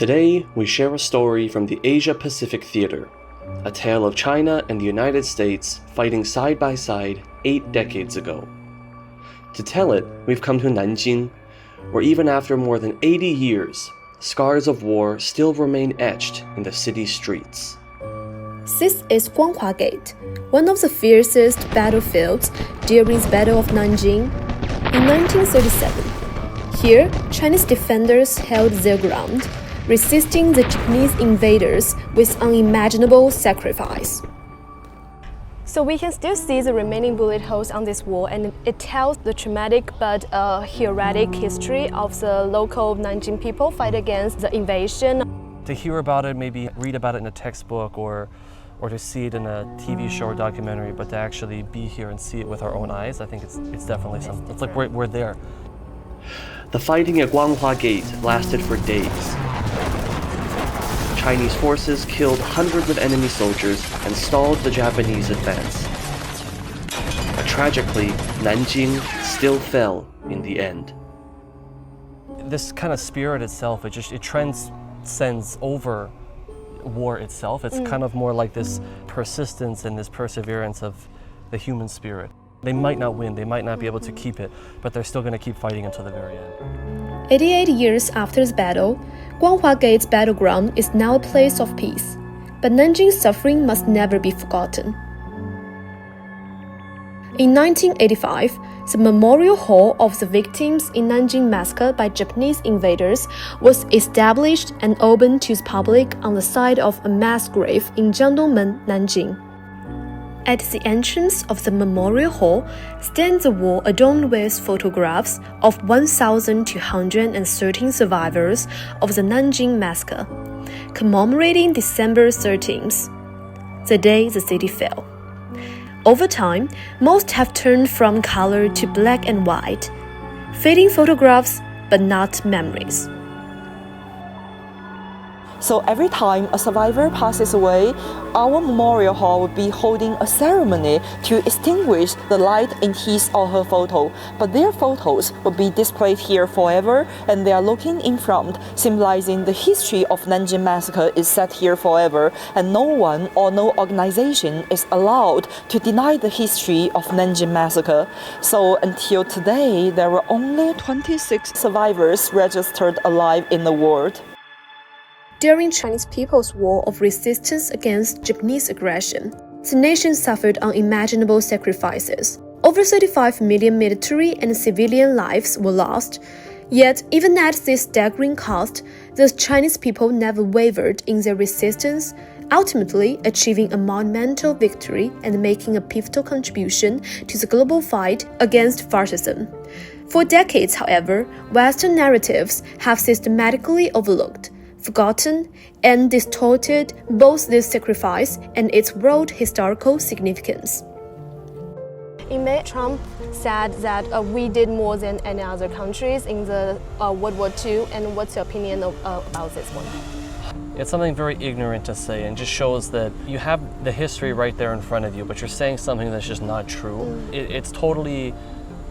Today, we share a story from the Asia-Pacific theater, a tale of China and the United States fighting side by side 8 decades ago. To tell it, we've come to Nanjing, where even after more than 80 years, scars of war still remain etched in the city's streets. This is Guanghua Gate, one of the fiercest battlefields during the Battle of Nanjing. In 1937, here, Chinese defenders held their ground, resisting the Japanese invaders with unimaginable sacrifice. So we can still see the remaining bullet holes on this wall, and it tells the traumatic but heroic history of the local Nanjing people fight against the invasion. To hear about it, maybe read about it in a textbook or to see it in a TV show or documentary, but to actually be here and see it with our own eyes, I think it's definitely something. It's like we're there. The fighting at Guanghua Gate lasted for days. Chinese forces killed hundreds of enemy soldiers and stalled the Japanese advance. But tragically, Nanjing still fell in the end. This kind of spirit itself, it transcends over war itself. It's kind of more like this persistence and this perseverance of the human spirit. They might not win, they might not be able to keep it, but they're still going to keep fighting until the very end. 88 years after the battle, Guanghua Gate's battleground is now a place of peace. But Nanjing's suffering must never be forgotten. In 1985, the Memorial Hall of the Victims in Nanjing Massacre by Japanese invaders was established and opened to the public on the site of a mass grave in Jiangdongmen, Nanjing. At the entrance of the Memorial Hall stands a wall adorned with photographs of 1,213 survivors of the Nanjing Massacre, commemorating December 13th, the day the city fell. Over time, most have turned from color to black and white, fading photographs but not memories. So every time a survivor passes away, our memorial hall will be holding a ceremony to extinguish the light in his or her photo. But their photos will be displayed here forever, and they are looking in front, symbolizing the history of Nanjing Massacre is set here forever, and no one or no organization is allowed to deny the history of Nanjing Massacre. So until today, there were only 26 survivors registered alive in the world. During Chinese people's war of resistance against Japanese aggression, the nation suffered unimaginable sacrifices. Over 35 million military and civilian lives were lost. Yet, even at this staggering cost, the Chinese people never wavered in their resistance, ultimately achieving a monumental victory and making a pivotal contribution to the global fight against fascism. For decades, however, Western narratives have systematically overlooked, forgotten, and distorted both this sacrifice and its world historical significance. In May, Trump said that we did more than any other countries in the World War II, and what's your opinion about this one? It's something very ignorant to say, and just shows that you have the history right there in front of you, but you're saying something that's just not true. It's totally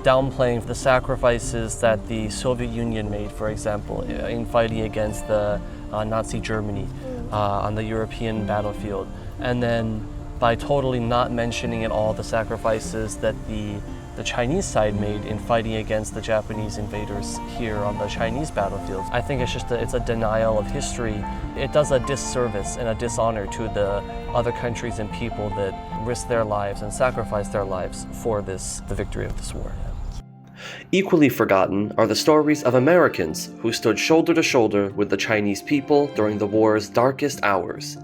downplaying the sacrifices that the Soviet Union made, for example, in fighting against the Nazi Germany on the European battlefield. And then by totally not mentioning at all the sacrifices that the Chinese side made in fighting against the Japanese invaders here on the Chinese battlefields. I think it's a denial of history. It does a disservice and a dishonor to the other countries and people that risk their lives and sacrifice their lives for the victory of this war. Equally forgotten are the stories of Americans who stood shoulder to shoulder with the Chinese people during the war's darkest hours,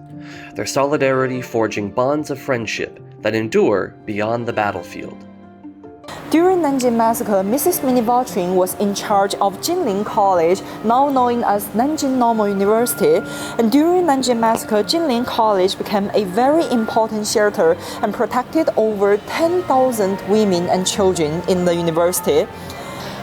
their solidarity forging bonds of friendship that endure beyond the battlefield. During Nanjing Massacre, Mrs. Minnie Vautrin was in charge of Jinling College, now known as Nanjing Normal University. And during Nanjing Massacre, Jinling College became a very important shelter and protected over 10,000 women and children in the university.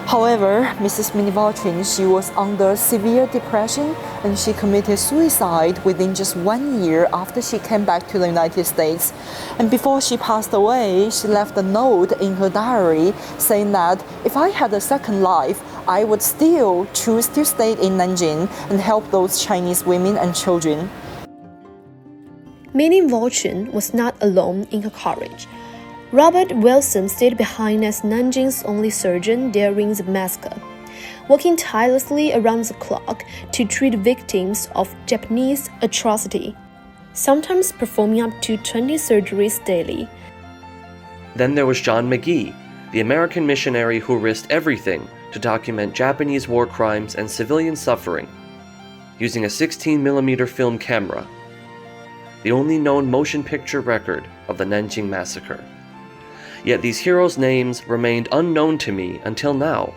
However, Mrs. Minnie Vautrin, she was under severe depression and she committed suicide within just 1 year after she came back to the United States. And before she passed away, she left a note in her diary saying that if I had a second life, I would still choose to stay in Nanjing and help those Chinese women and children. Minnie Vautrin was not alone in her courage. Robert Wilson stayed behind as Nanjing's only surgeon during the massacre, working tirelessly around the clock to treat victims of Japanese atrocity, sometimes performing up to 20 surgeries daily. Then there was John McGee, the American missionary who risked everything to document Japanese war crimes and civilian suffering, using a 16mm film camera, the only known motion picture record of the Nanjing massacre. Yet these heroes' names remained unknown to me until now,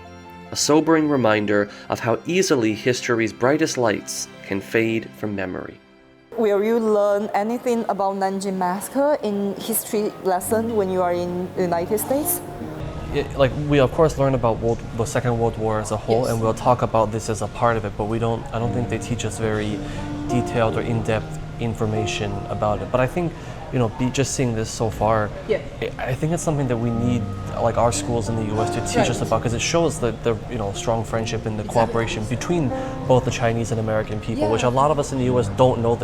a sobering reminder of how easily history's brightest lights can fade from memory. Will you learn anything about Nanjing massacre in history lesson when you are in the United States? We of course learn about the Second World War as a whole, Yes. and we'll talk about this as a part of it, but I don't think they teach us very detailed or in-depth information about it. But I think, just seeing this so far, Yeah. I think it's something that we need, like our schools in the U.S. to teach us about, because it shows the strong friendship and the cooperation between both the Chinese and American people, which a lot of us in the U.S. don't know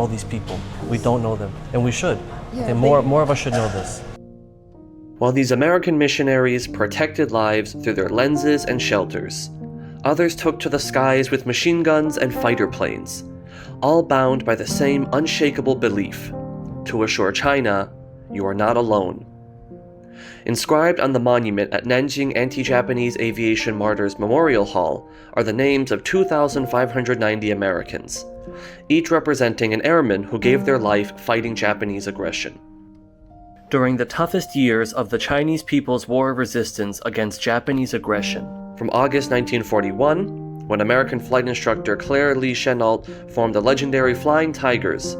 these people. We don't know them, and we should. And more of us should know this. While these American missionaries protected lives through their lenses and shelters, others took to the skies with machine guns and fighter planes, all bound by the same unshakable belief: to assure China, you are not alone. Inscribed on the monument at Nanjing Anti-Japanese Aviation Martyrs Memorial Hall are the names of 2,590 Americans, each representing an airman who gave their life fighting Japanese aggression. During the toughest years of the Chinese people's war of resistance against Japanese aggression, from August 1941, when American flight instructor Claire Lee Chenault formed the legendary Flying Tigers,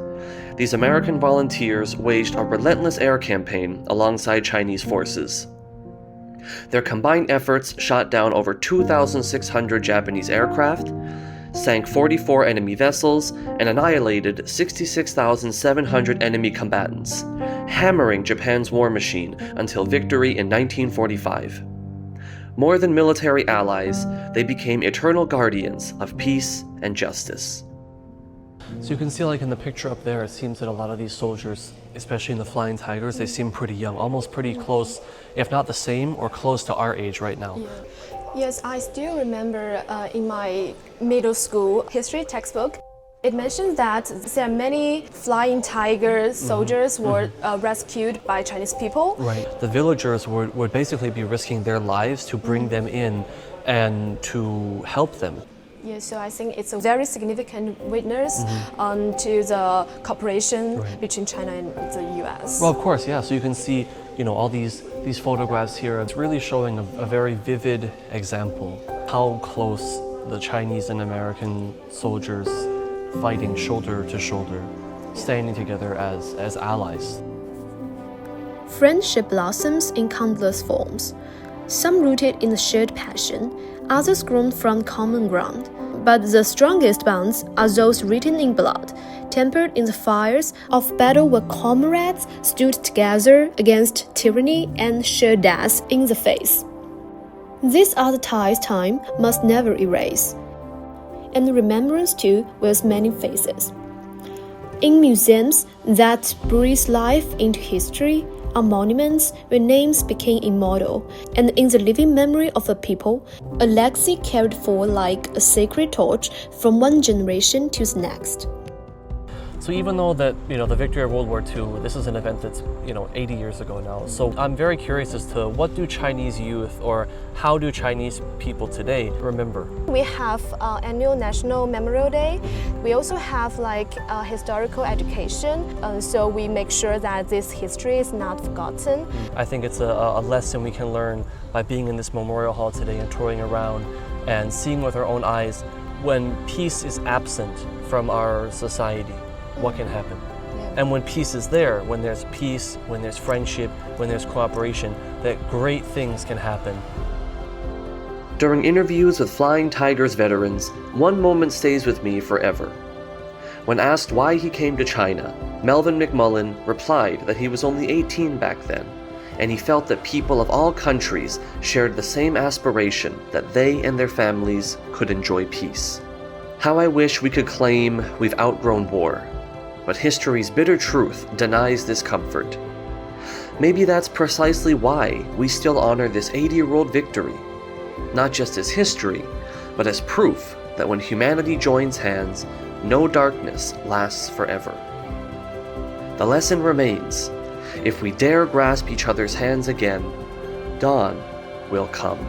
these American volunteers waged a relentless air campaign alongside Chinese forces. Their combined efforts shot down over 2,600 Japanese aircraft, sank 44 enemy vessels, and annihilated 66,700 enemy combatants, hammering Japan's war machine until victory in 1945. More than military allies, they became eternal guardians of peace and justice. So you can see, like in the picture up there, it seems that a lot of these soldiers, especially in the Flying Tigers, they seem pretty young, almost pretty close, if not the same, or close to our age right now. Yes, I still remember in my middle school history textbook, it mentions that there are many Flying Tiger soldiers were rescued by Chinese people. Right. The villagers would basically be risking their lives to bring them in and to help them. Yeah, so I think it's a very significant witness to the cooperation between China and the U.S. Well, of course, yeah. So you can see, all these photographs here. It's really showing a very vivid example how close the Chinese and American soldiers fighting shoulder to shoulder, standing together as allies. Friendship blossoms in countless forms, some rooted in a shared passion, others grown from common ground. But the strongest bonds are those written in blood, tempered in the fires of battle where comrades stood together against tyranny and shared death in the face. These are the ties time must never erase, and remembrance too wears many faces. In museums that breathe life into history are monuments where names became immortal, and in the living memory of a people, a legacy carried forward like a sacred torch from one generation to the next. So even though that, the victory of World War II, this is an event that's, 80 years ago now. So I'm very curious as to what do Chinese youth, or how do Chinese people today remember? We have annual National Memorial Day. We also have historical education, so we make sure that this history is not forgotten. I think it's a lesson we can learn by being in this memorial hall today and touring around and seeing with our own eyes when peace is absent from our society, what can happen. And when peace is there, when there's peace, when there's friendship, when there's cooperation, that great things can happen. During interviews with Flying Tigers veterans, one moment stays with me forever. When asked why he came to China, Melvin McMullen replied that he was only 18 back then, and he felt that people of all countries shared the same aspiration that they and their families could enjoy peace. How I wish we could claim we've outgrown war, but history's bitter truth denies this comfort. Maybe that's precisely why we still honor this 80-year-old victory, not just as history, but as proof that when humanity joins hands, no darkness lasts forever. The lesson remains: if we dare grasp each other's hands again, dawn will come.